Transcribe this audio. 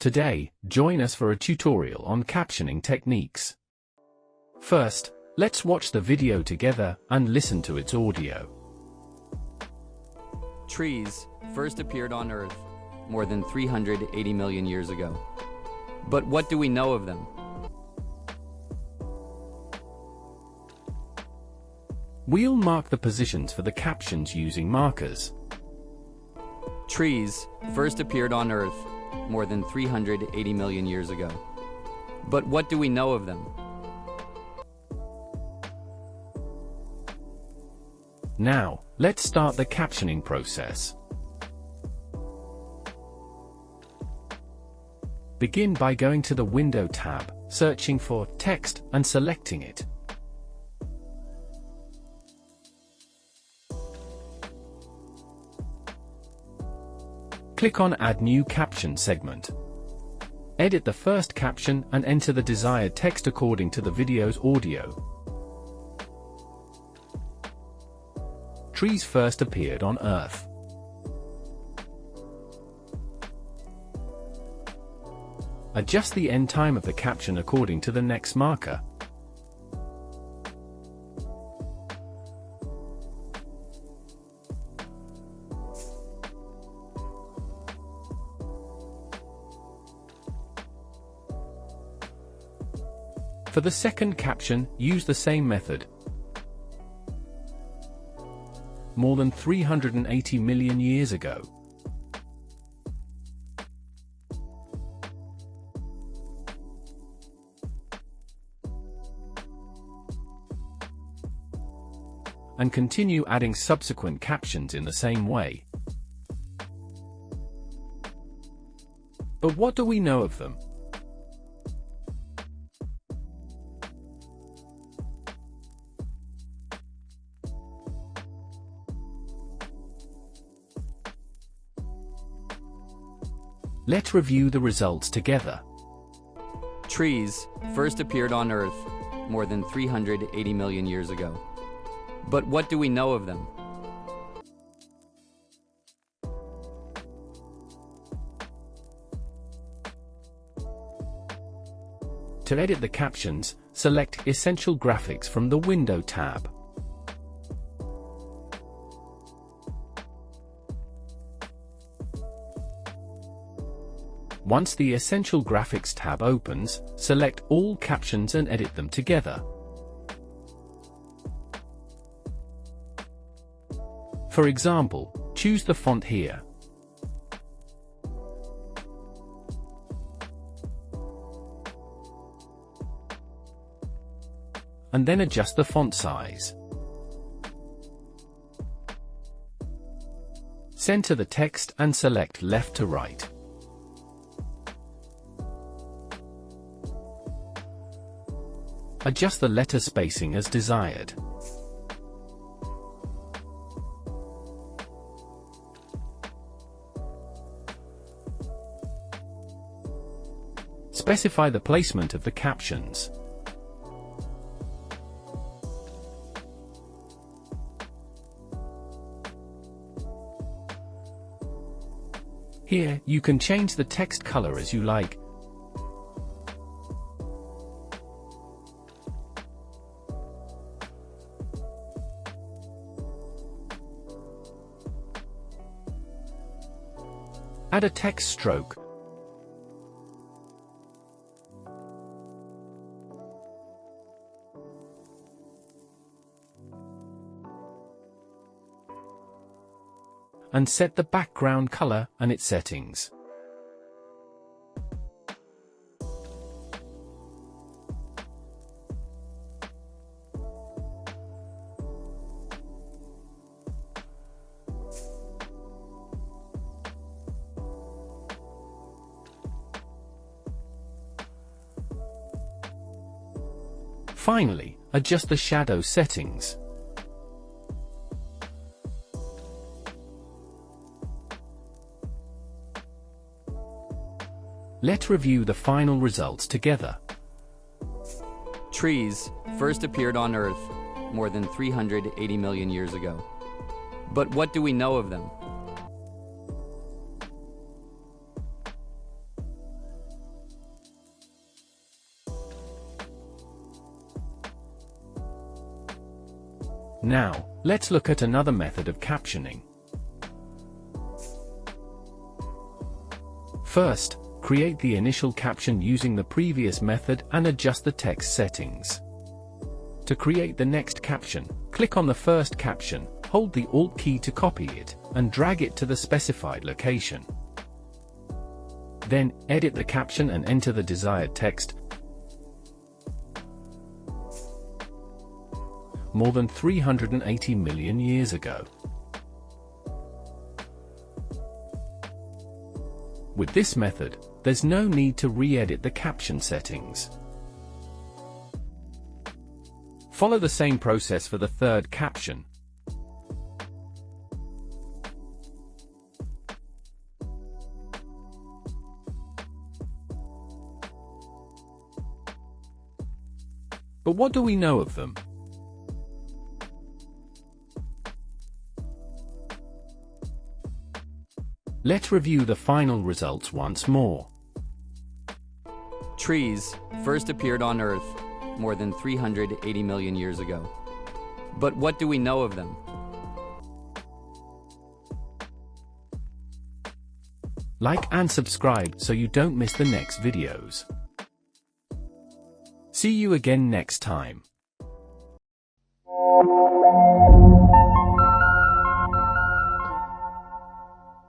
Today, join us for a tutorial on captioning techniques. First, let's watch the video together and listen to its audio. Trees first appeared on Earth more than 380 million years ago. But what do we know of them? We'll mark the positions for the captions using markers. Trees first appeared on Earth more than 380 million years ago. But what do we know of them? Now, let's start the captioning process. Begin by going to the Window tab, searching for text and selecting it. Click on Add New Caption segment. Edit the first caption and enter the desired text according to the video's audio. Trees first appeared on Earth. Adjust the end time of the caption according to the next marker. For the second caption, use the same method. More than 380 million years ago. And continue adding subsequent captions in the same way. But what do we know of them? Let's review the results together. Trees first appeared on Earth more than 380 million years ago. But what do we know of them? To edit the captions, select Essential Graphics from the Window tab. Once the Essential Graphics tab opens, select all captions and edit them together. For example, choose the font here. And then adjust the font size. Center the text and select left to right. Adjust the letter spacing as desired. Specify the placement of the captions. Here, you can change the text color as you like. Add a text stroke. And set the background color and its settings. Finally, adjust the shadow settings. Let's review the final results together. Trees first appeared on Earth more than 380 million years ago. But what do we know of them? Now, let's look at another method of captioning. First, create the initial caption using the previous method and adjust the text settings. To create the next caption, click on the first caption, hold the Alt key to copy it, and drag it to the specified location. Then, edit the caption and enter the desired text. More than 380 million years ago. With this method, there's no need to re-edit the caption settings. Follow the same process for the third caption. But what do we know of them? Let's review the final results once more. Trees first appeared on Earth more than 380 million years ago. But what do we know of them? Like and subscribe so you don't miss the next videos. See you again next time.